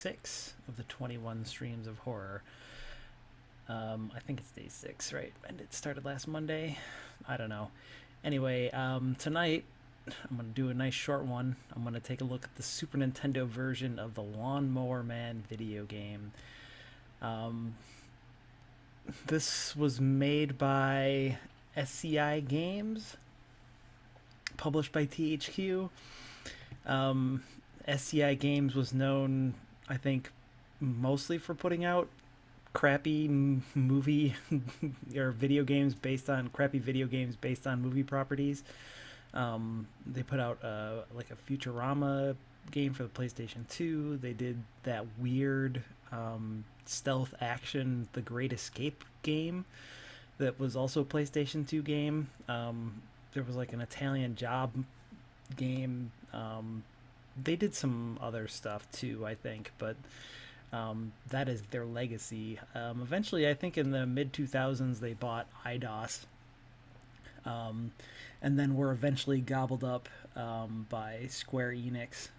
6 of the 21 streams of horror. I think it's day 6, right? And it started last Monday. I don't know. Anyway, tonight I'm going to do a nice short one. I'm going to take a look at the Super Nintendo version of the Lawnmower Man video game. This was made by SCI Games, published by THQ. SCI Games was known, I think, mostly for putting out crappy movie or video games based on crappy video games based on movie properties. They put out like a Futurama game for the PlayStation 2. They did that weird stealth action The Great Escape game that was also a PlayStation 2 game. There was like an Italian Job game. They did some other stuff too, I think, but that is their legacy. Eventually, I think in the mid 2000s, they bought IDOS, and then were eventually gobbled up by Square Enix.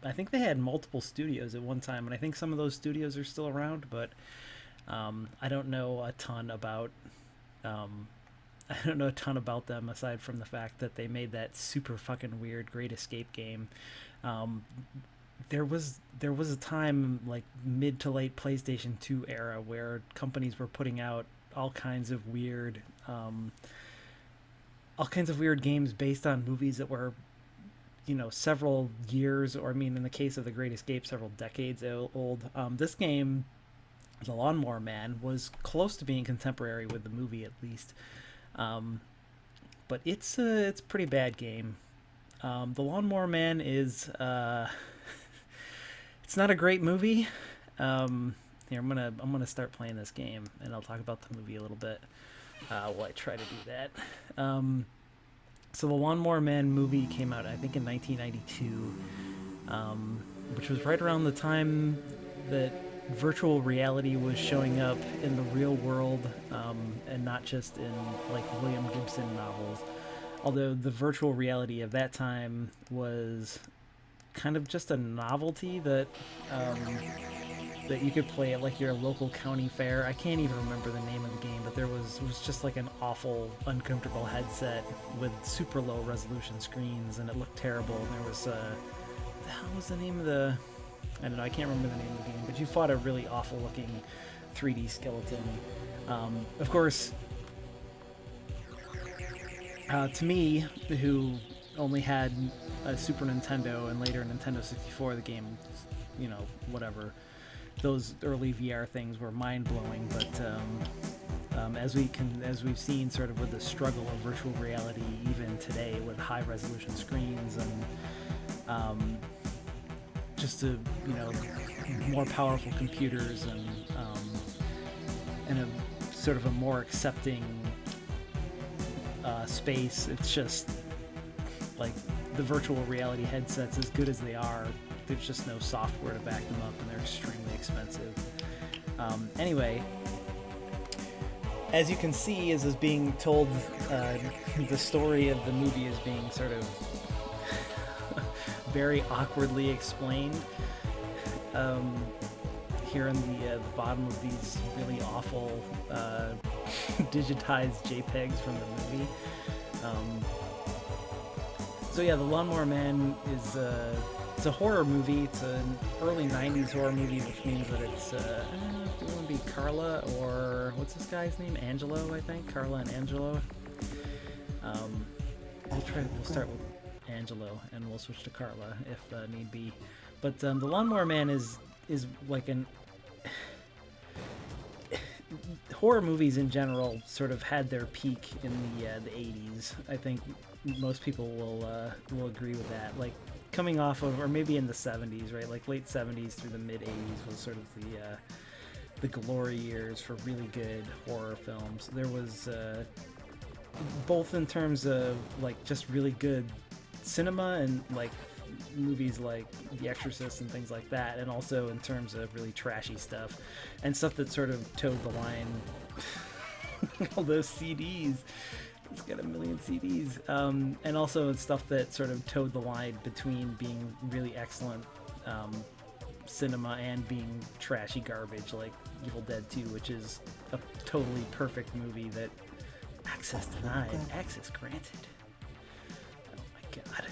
I think they had multiple studios at one time, and I think some of those studios are still around, but I don't know a ton about. I don't know a ton about them aside from the fact that they made that super fucking weird Great Escape game. There was a time like mid to late PlayStation 2 era where companies were putting out all kinds of weird games based on movies that were, several years, or I mean, in the case of the Great Escape, several decades old. This game, The Lawnmower Man, was close to being contemporary with the movie at least. But it's a pretty bad game. The Lawnmower Man is it's not a great movie. Here, I'm gonna start playing this game, and I'll talk about the movie a little bit while I try to do that. So the Lawnmower Man movie came out, I think, in 1992, which was right around the time that virtual reality was showing up in the real world, and not just in like William Gibson novels. Although the virtual reality of that time was kind of just a novelty that that you could play at like your local county fair. I can't even remember the name of the game, but it was just like an awful, uncomfortable headset with super low resolution screens, and it looked terrible. And there was what the hell was the name of the? I don't know. I can't remember the name of the game, but you fought a really awful looking 3D skeleton. Of course, to me, who only had a Super Nintendo and later a Nintendo 64, the game, whatever. Those early VR things were mind-blowing, but as we've seen, sort of with the struggle of virtual reality, even today with high-resolution screens and just to more powerful computers and a sort of a more accepting space, it's just like the virtual reality headsets, as good as they are, there's just no software to back them up, and they're extremely expensive. Anyway, as you can see, as is being told, the story of the movie is being sort of very awkwardly explained here in the bottom of these really awful digitized JPEGs from the movie. So yeah, The Lawnmower Man is it's a horror movie. It's an early 90s horror movie, which means that it's I don't know if it would be Carla or what's this guy's name? Angelo, I think. Carla and Angelo. We'll start with Angelo, and we'll switch to Carla if need be. But The Lawnmower Man is like an horror movies in general sort of had their peak in the 80s. I think most people will agree with that. Like coming off of, or maybe in the 70s, right? Like late 70s through the mid 80s was sort of the glory years for really good horror films. There was both in terms of like just really good cinema and like movies like The Exorcist and things like that, and also in terms of really trashy stuff and stuff that sort of towed the line. All those CDs, it's got a million CDs, and also stuff that sort of towed the line between being really excellent cinema and being trashy garbage like Evil Dead 2, which is a totally perfect movie that access denied, access granted. Oh my god.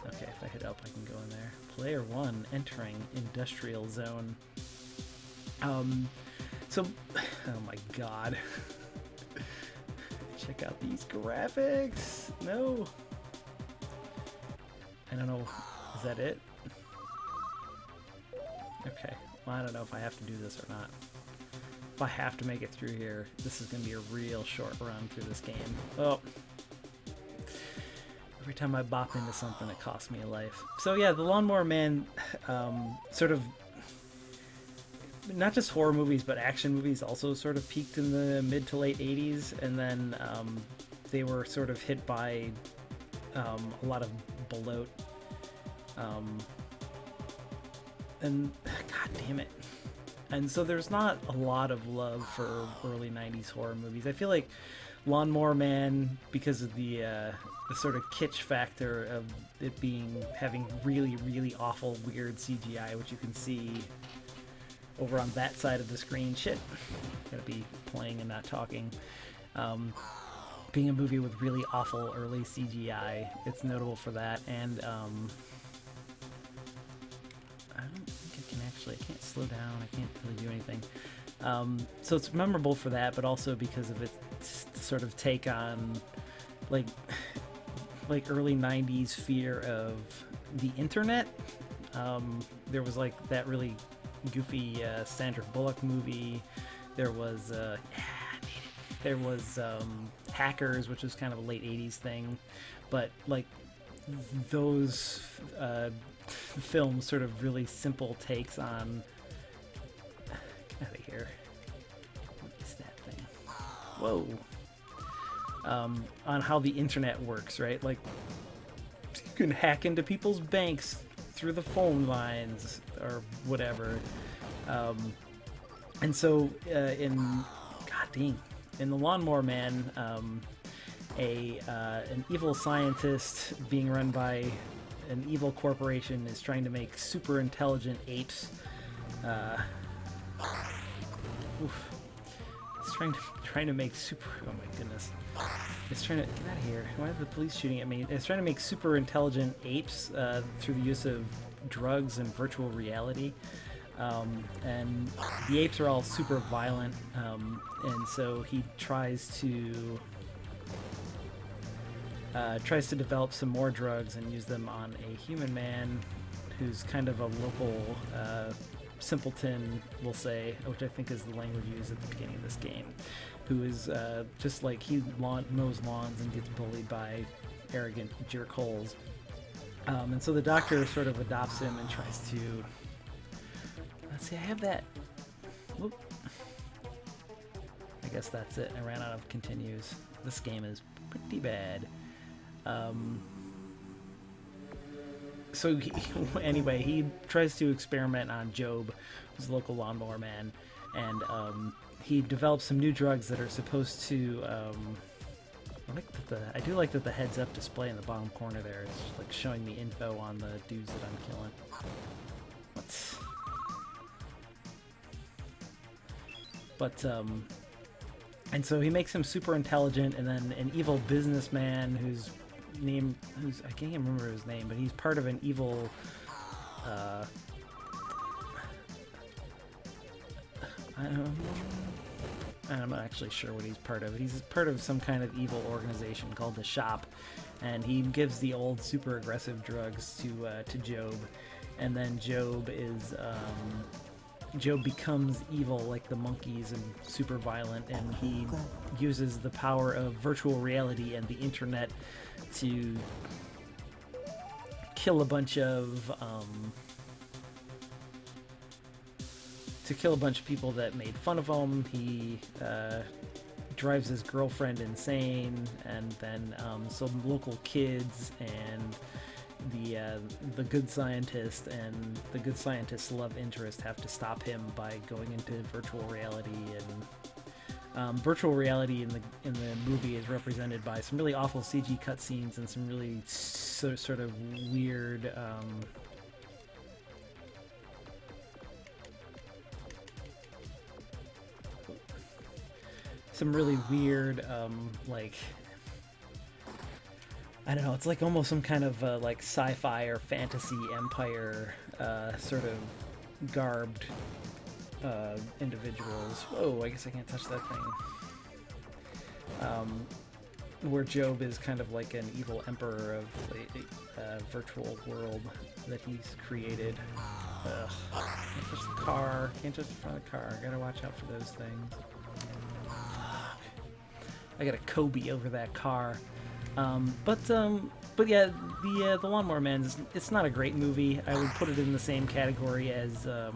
Okay, if I hit up, I can go in there. Player 1 entering industrial zone. So, oh my god. Check out these graphics. No. I don't know. Is that it? Okay. Well, I don't know if I have to do this or not. If I have to make it through here, this is going to be a real short run through this game. Oh. Every time I bop into something, it costs me a life. So yeah, the Lawnmower Man sort of, not just horror movies, but action movies also sort of peaked in the mid to late 80s, and then they were sort of hit by a lot of bloat. And god damn it. And so there's not a lot of love for early 90s horror movies. I feel like Lawnmower Man, because of the sort of kitsch factor of it having really, really awful, weird CGI, which you can see over on that side of the screen. Shit. Gotta be playing and not talking. Being a movie with really awful early CGI, it's notable for that. And I don't think I can't slow down, I can't really do anything. So it's memorable for that, but also because of its sort of take on like early 90s fear of the internet. There was like that really goofy Sandra Bullock movie. There was Hackers, which was kind of a late 80s thing, but like those films sort of really simple takes on, get out of here, what is that thing, whoa, on how the internet works, right? Like you can hack into people's banks through the phone lines or whatever. And so in The Lawnmower Man, an evil scientist being run by an evil corporation is trying to make super intelligent apes. It's trying to make super. Oh my goodness! It's trying to get out of here. Why is the police shooting at me? It's trying to make super intelligent apes through the use of drugs and virtual reality. And the apes are all super violent, and so he tries to develop some more drugs and use them on a human man who's kind of a local simpleton, we'll say, which I think is the language used at the beginning of this game, who is just like he mows lawns and gets bullied by arrogant jerkholes. And so the doctor sort of adopts him and tries to... Let's see, I have that. Whoop. I guess that's it. I ran out of continues. This game is pretty bad. So anyway, he tries to experiment on Job, who's a local lawnmower man, and he develops some new drugs that are supposed to. I do like that the heads-up display in the bottom corner there is like showing me info on the dudes that I'm killing. What? But and so he makes him super intelligent, and then an evil businessman who's I can't even remember his name, but he's part of an evil I'm not actually sure what he's part of. He's part of some kind of evil organization called the Shop, and he gives the old super aggressive drugs to Job, and then Job becomes evil like the monkeys and super violent, and he uses the power of virtual reality and the internet to kill a bunch of people that made fun of him. He drives his girlfriend insane, and then some local kids and the good scientist and the good scientist's love interest have to stop him by going into virtual reality. And virtual reality in the movie is represented by some really awful CG cutscenes and some really sort of weird some really weird, like, I don't know, it's like almost some kind of like sci-fi or fantasy empire sort of garbed individuals. Whoa, I guess I can't touch that thing. Where Job is kind of like an evil emperor of a virtual world that he's created. Ugh. Can't touch the car. Can't touch the front of the car. Gotta watch out for those things. I got a Kobe over that car. But yeah, the Lawnmower Man, it's not a great movie. I would put it in the same category as the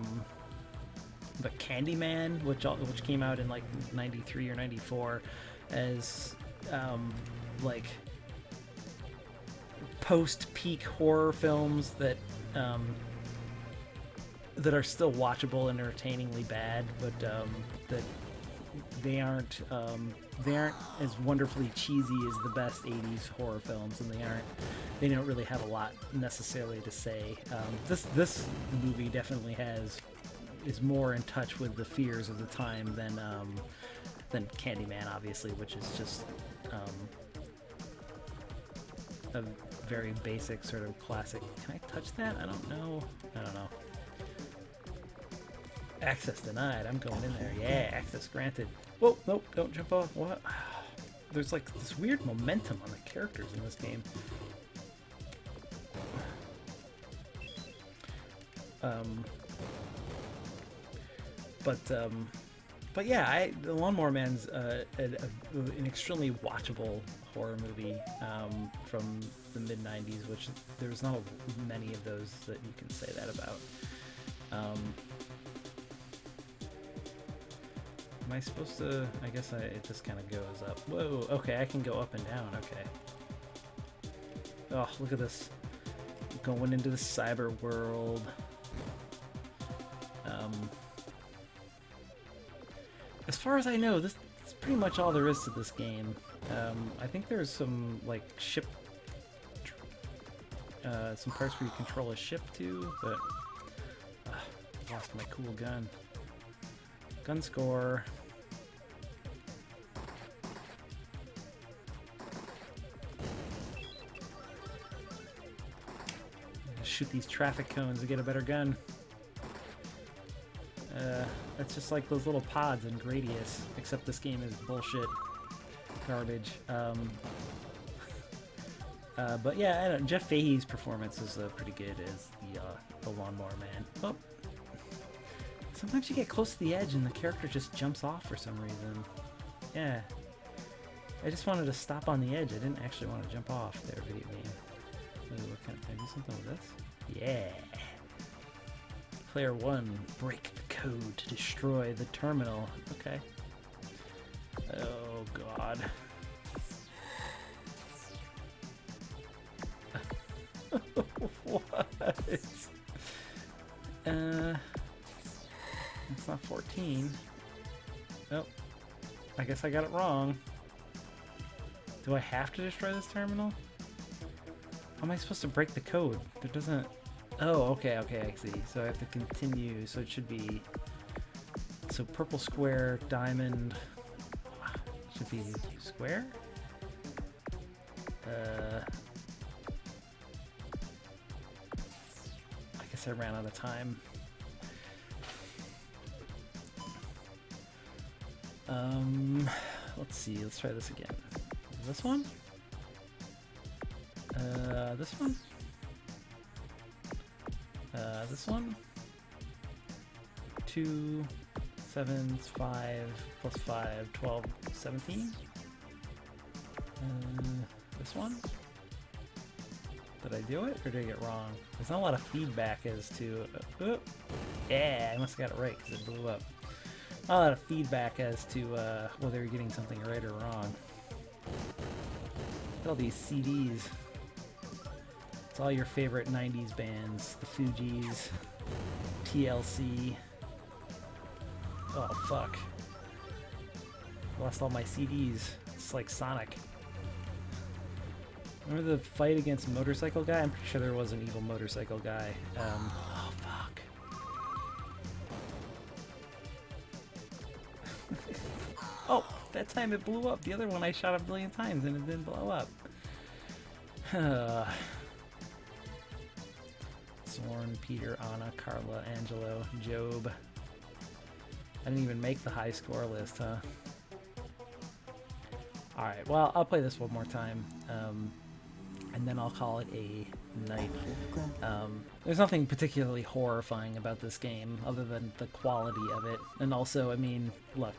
Candyman, which came out in like 93 or 94, as like post-peak horror films that that are still watchable and entertainingly bad, but that they aren't as wonderfully cheesy as the best 80s horror films, and they don't really have a lot necessarily to say. This movie definitely is more in touch with the fears of the time than Candyman, obviously, which is just a very basic sort of classic. Can I touch that? I don't know. Access denied. I'm going in there. Yeah, access granted. Whoa, nope, don't jump off. What? There's like this weird momentum on the characters in this game. But yeah, the Lawnmower Man's an extremely watchable horror movie from the mid-90s, which there's not many of those that you can say that about. Am I supposed to? I guess it just kind of goes up. Whoa, okay, I can go up and down, okay. Oh, look at this. Going into the cyber world. As far as I know, that's pretty much all there is to this game. I think there's some, like, ship... some parts where you control a ship, too, but... I lost my cool gun. Gun score. Shoot these traffic cones to get a better gun. That's just like those little pods in Gradius, except this game is bullshit garbage. But yeah, I don't know, Jeff Fahey's performance is pretty good as the Lawnmower Man. Oh. Sometimes you get close to the edge and the character just jumps off for some reason. Yeah. I just wanted to stop on the edge. I didn't actually want to jump off there, video game. Ooh, what can I do something with this? Yeah. Player 1, break the code to destroy the terminal. Okay. Oh, God. What? It's not 14. Oh, I guess I got it wrong. Do I have to destroy this terminal? How am I supposed to break the code? There doesn't... Oh, okay, I see. So I have to continue. So it should be... So purple square, diamond... Should be square? I guess I ran out of time. Let's see, let's try this again. This one? This one? This one? 2, 7, 5, plus 5, 12, 17? This one? Did I do it, or did I get it wrong? There's not a lot of feedback as to... yeah, I must have got it right, because it blew up. Not a lot of feedback as to whether you're getting something right or wrong. Look at all these CDs. It's all your favorite 90s bands. The Fugees, TLC. Oh, fuck. Lost all my CDs. It's like Sonic. Remember the fight against Motorcycle Guy? I'm pretty sure there was an evil motorcycle guy. Oh, fuck. Oh, That time it blew up. The other one I shot a million times and it didn't blow up. Zorn, Peter, Anna, Carla, Angelo, Job. I didn't even make the high score list, huh? Alright, well, I'll play this one more time. And then I'll call it a night. There's nothing particularly horrifying about this game other than the quality of it. And also, I mean, look.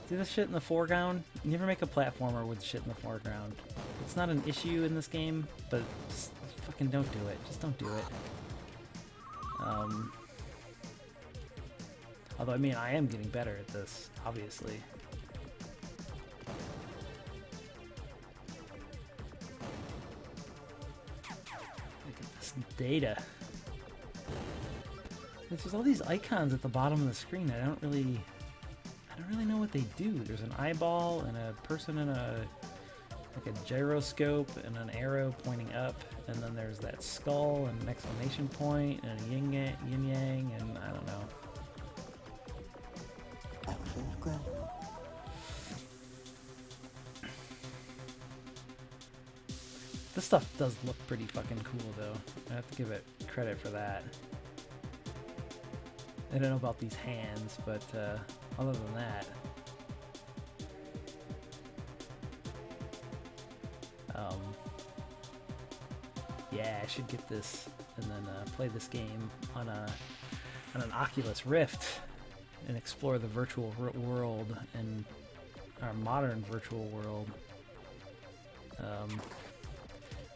See this shit in the foreground? You never make a platformer with shit in the foreground. It's not an issue in this game, but just fucking don't do it. Just don't do it. Although, I mean, I am getting better at this, obviously. Look at this data. There's all these icons at the bottom of the screen. I don't really know what they do. There's an eyeball and a person in like a gyroscope and an arrow pointing up, and then there's that skull and an exclamation point and a yin yang, and I don't know. This stuff does look pretty fucking cool, though. I have to give it credit for that. I don't know about these hands, but other than that, yeah, I should get this and then play this game on an Oculus Rift and explore the virtual world and our modern virtual world.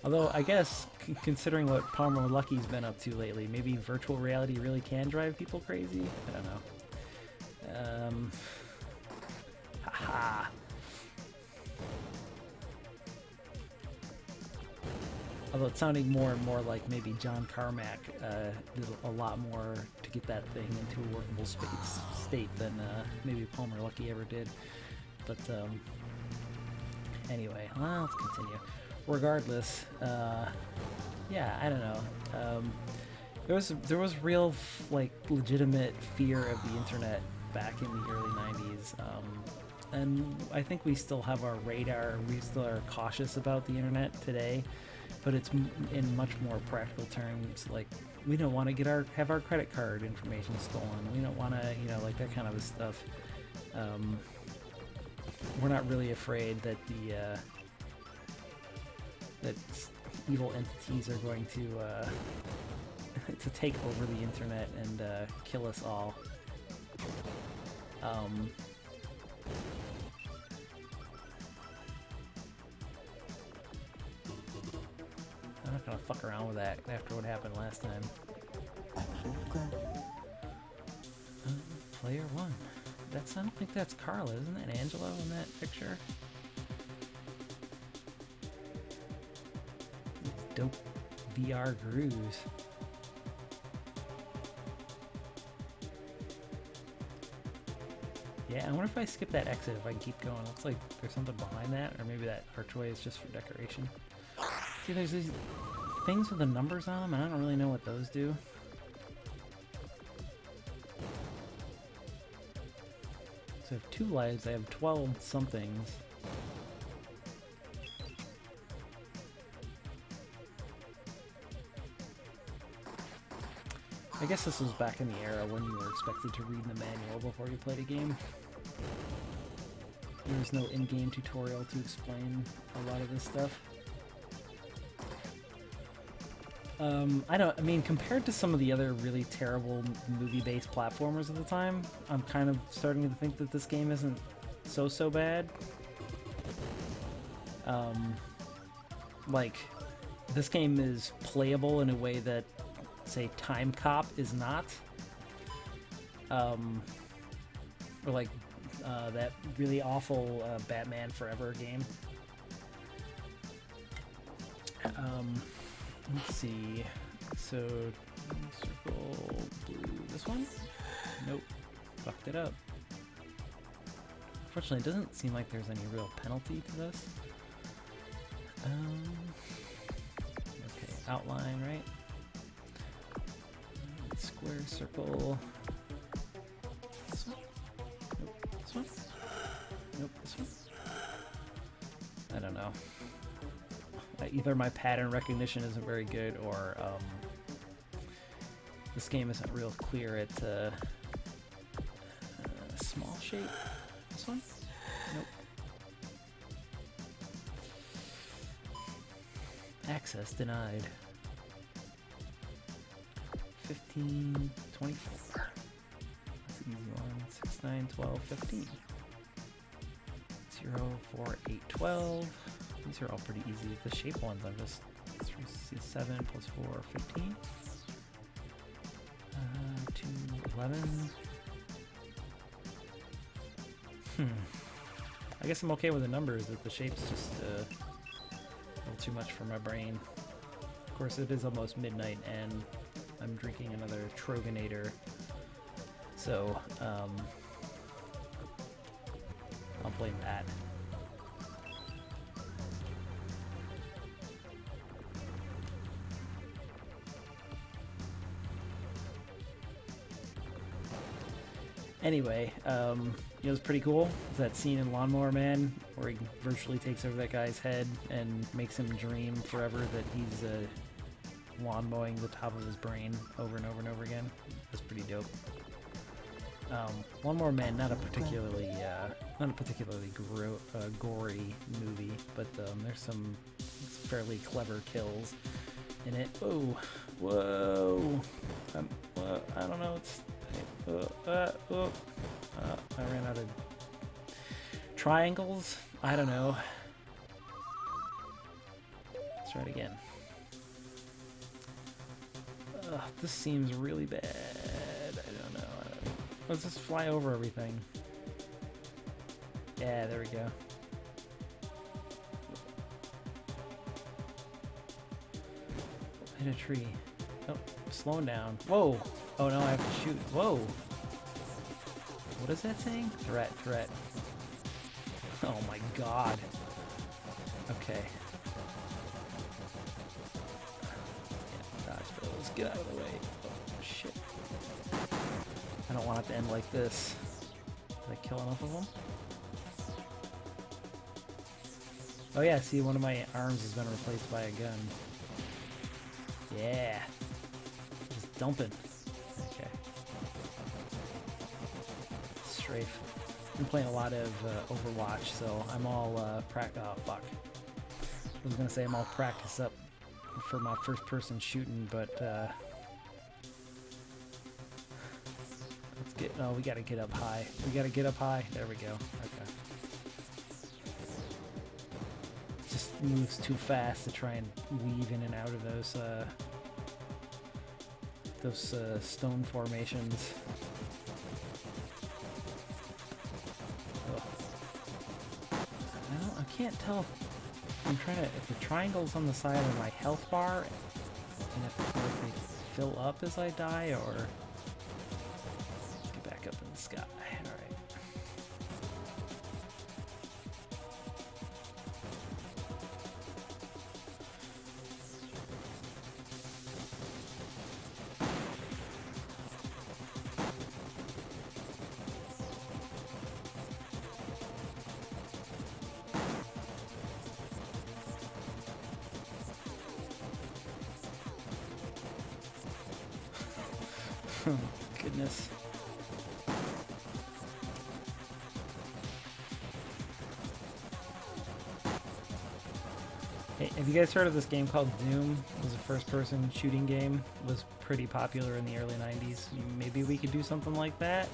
Although I guess, considering what Palmer Lucky's been up to lately, maybe virtual reality really can drive people crazy? I don't know. Haha. Although it's sounding more and more like maybe John Carmack did a lot more to get that thing into a workable state than maybe Palmer Luckey ever did. But anyway, well, let's continue. Regardless, yeah, I don't know. There was real like legitimate fear of the internet back in the early 90s, and I think we still have our radar. We still are cautious about the internet today, but it's in much more practical terms. Like, we don't want to have our credit card information stolen. We don't want to, like that kind of stuff. We're not really afraid that that evil entities are going to to take over the internet and kill us all. I'm not gonna fuck around with that after what happened last time. Player one. I don't think that's Carla, isn't that Angelo in that picture? Dope VR grooves. Yeah, I wonder if I skip that exit if I can keep going. Looks like there's something behind that, or maybe that archway is just for decoration. See, there's these things with the numbers on them, and I don't really know what those do. So I have 2 lives, I have 12 somethings. I guess this was back in the era when you were expected to read the manual before you played a game. There was no in-game tutorial to explain a lot of this stuff. I mean, compared to some of the other really terrible movie-based platformers at the time, I'm kind of starting to think that this game isn't so bad. Like, this game is playable in a way that, say, Time Cop is not. Or like that really awful Batman Forever game. Let's see. So, circle blue. This one? Nope. Fucked it up. Unfortunately, it doesn't seem like there's any real penalty to this. Okay, outline, right? Square, circle. This one? Nope. This one? Nope, this one. I don't know. Either my pattern recognition isn't very good, or this game isn't real clear at small shape. This one? Nope. Access denied. 15, 24. That's an easy one. 6, 9, 12, 15. 0, 4, 8, 12. These are all pretty easy. The shape ones, I'm just 7 plus 4, 15. 2, 11. I guess I'm okay with the numbers, but the shape's just a little too much for my brain. Of course, it is almost midnight, and I'm drinking another Troganator, so I'll blame that. Anyway, it was pretty cool. That scene in Lawnmower Man where he virtually takes over that guy's head and makes him dream forever that he's lawn mowing the top of his brain over and over and over again. That's pretty dope. Lawnmower Man, not a particularly gory movie, but there's some fairly clever kills in it. Whoa, whoa! I don't know. I ran out of triangles. I don't know. Let's try it again. This seems really bad. I don't know. Let's just fly over everything. Yeah, there we go. Hit a tree. Oh, slowing down. Whoa! Oh no, I have to shoot. Whoa! What is that saying? Threat, threat. Oh my god. Okay. Yeah, dodge those. Get out of the way. Oh shit. I don't want it to end like this. Did I kill enough of them? Oh yeah, see, one of my arms has been replaced by a gun. Yeah. Just dumping. Okay. Strafe. I've been playing a lot of Overwatch, so I'm all oh fuck. I was gonna say I'm all practiced up for my first person shooting, but let's get, oh, we gotta get up high. We gotta get up high. There we go. Okay. Just moves too fast to try and weave in and out of those stone formations. I can't tell if I'm trying to, if the triangle's on the side of my health bar and if they fill up as I die, or get back up in the sky. Alright. Goodness. Hey, have you guys heard of this game called Doom? It was a first-person shooting game. It was pretty popular in the early 90s. Maybe we could do something like that?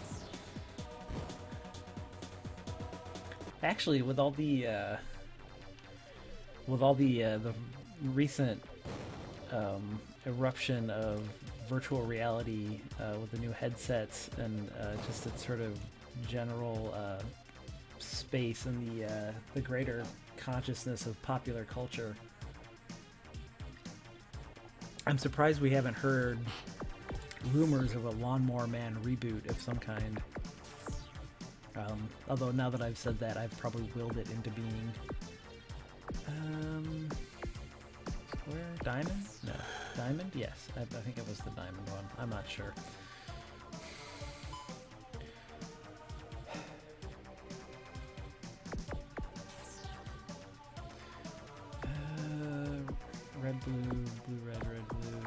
Actually, with all the recent eruption of virtual reality with the new headsets and just its sort of general space in the greater consciousness of popular culture, I'm surprised we haven't heard rumors of a Lawnmower Man reboot of some kind. Although now that I've said that, I've probably willed it into being square? Diamond? No. Diamond? Yes. I think it was the diamond one. I'm not sure. blue, blue, red, red, blue.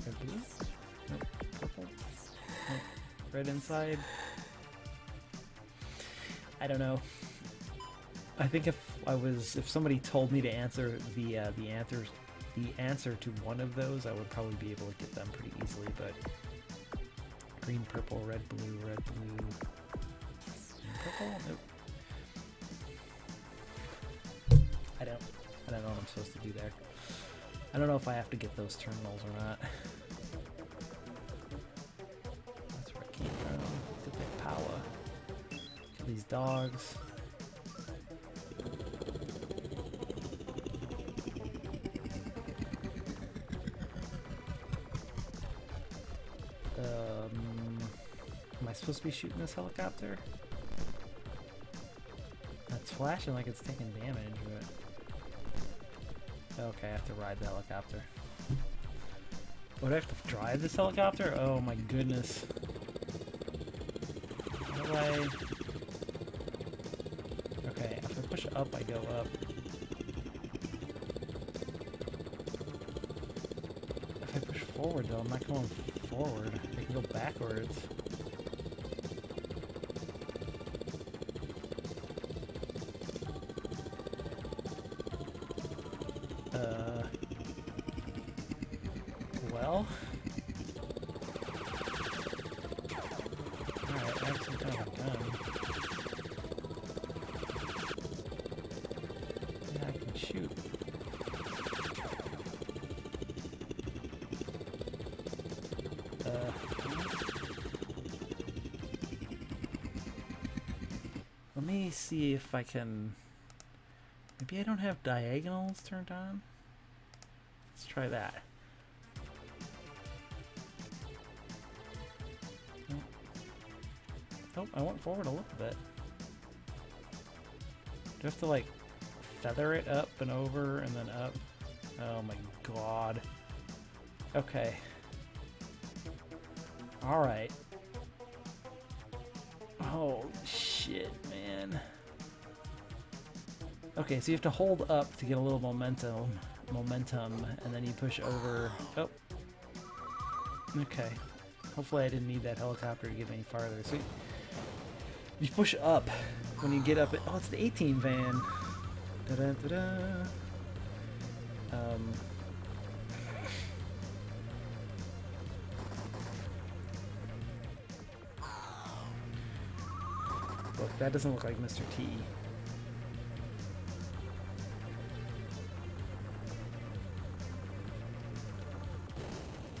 Red, blue? Nope. Purple? Nope. Red inside? I don't know. I think if somebody told me to answer the answer to one of those, I would probably be able to get them pretty easily, but green, purple, red, blue, purple? Nope. I don't know what I'm supposed to do there. I don't know if I have to get those terminals or not. That's where I came from. Get that power. Kill these dogs. Am I supposed to be shooting this helicopter? It's flashing like it's taking damage, but... Okay, I have to ride the helicopter. Would I have to drive this helicopter? Oh my goodness. How do I... Okay, if I push up, I go up. If I push forward though, I'm not going forward. I can go backwards. Well... Alright, I have some kind of a gun. Yeah, I can shoot. Let me see if I can... Maybe I don't have diagonals turned on? Let's try that. Oh, I went forward a little bit. Do I have to, like, feather it up and over and then up? Oh my god. Okay. Alright. Oh, shit, man. Okay, so you have to hold up to get a little momentum, and then you push over. Oh. Okay. Hopefully I didn't need that helicopter to get any farther. So you push up when you get up. Oh, it's the 18 van. Da-da-da-da. Look, that doesn't look like Mr. T.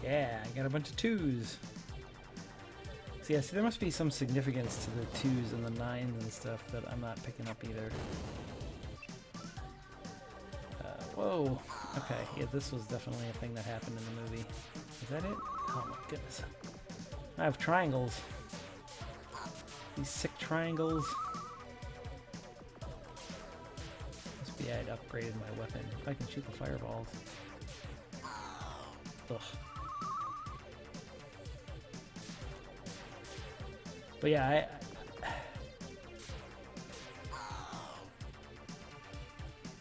Yeah, I got a bunch of 2s. So yeah, see, there must be some significance to the 2s and the 9s and stuff that I'm not picking up either. Whoa. Okay, yeah, this was definitely a thing that happened in the movie. Is that it? Oh my goodness. I have triangles. These sick triangles. Must be I'd upgraded my weapon. If I can shoot the fireballs. Ugh. But yeah,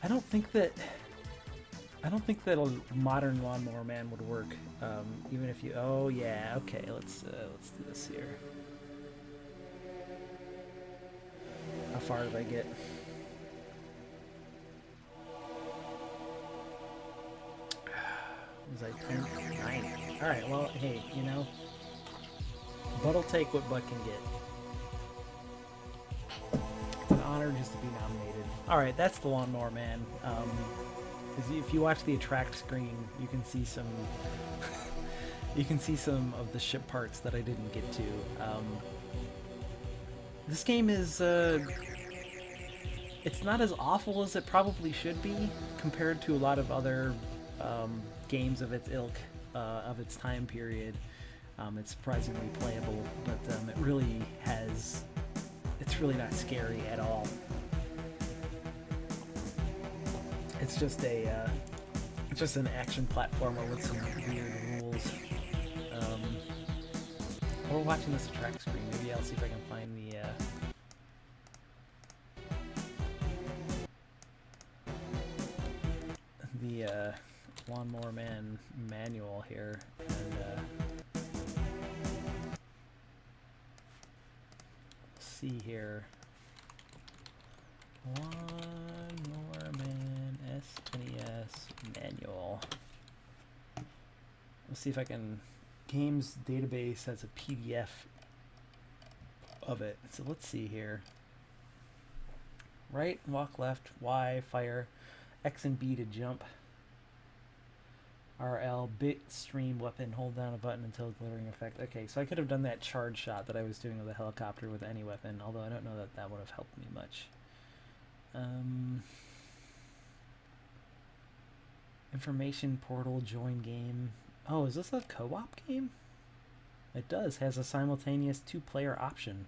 I don't think that a modern Lawnmower Man would work. Even if you, oh yeah, okay, let's do this here. How far did I get? Was I 10? 9. All right, well, hey, you know, butt'll take what butt can get. It's an honor just to be nominated. All right, that's the Lawnmower Man. If you watch the attract screen, you can see some you can see some of the ship parts that I didn't get to. This game is it's not as awful as it probably should be compared to a lot of other games of its ilk, of its time period. It's surprisingly playable, but it's really not scary at all. It's just an action platformer with some weird rules. While we're watching this attract screen, maybe I'll see if I can find the Lawnmower Man manual here, and see here. Lawnmower Man SNES manual. Let's see if I can. Games database has a PDF of it. So let's see here. Right, walk left, Y, fire, X and B to jump. RL, bit stream weapon, hold down a button until glittering effect. Okay, so I could have done that charge shot that I was doing with the helicopter with any weapon, although I don't know that that would have helped me much. Information portal, join game. Oh, is this a co-op game? It does, has a simultaneous 2-player option.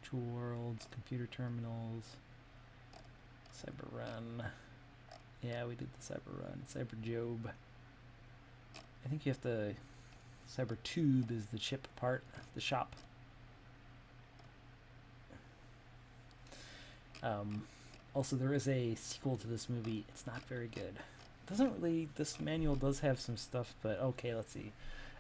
Virtual worlds, computer terminals, cyber run. Yeah, we did the cyber run. Cyber Job. I think you have to. Cyber Tube is the chip part, the shop. Also, there is a sequel to this movie. It's not very good. Doesn't really. This manual does have some stuff, but okay. Let's see.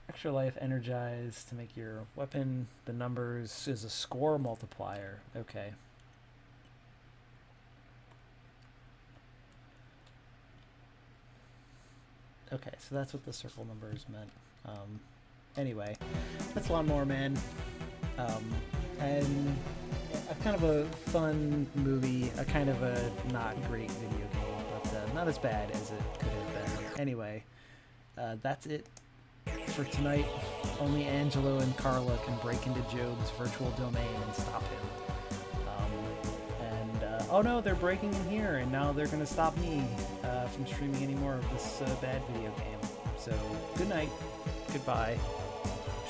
Extra life, energize to make your weapon. The numbers is a score multiplier. Okay. Okay, so that's what the circle numbers meant. Anyway, that's Lawnmower Man. And a kind of a fun movie, a kind of a not great video game, but not as bad as it could have been. Anyway, that's it for tonight. Only Angelo and Carla can break into Job's virtual domain and stop him. Oh no, they're breaking in here, and now they're going to stop me from streaming any more of this bad video game. So, good night, goodbye.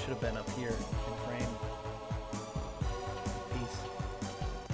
Should have been up here in frame.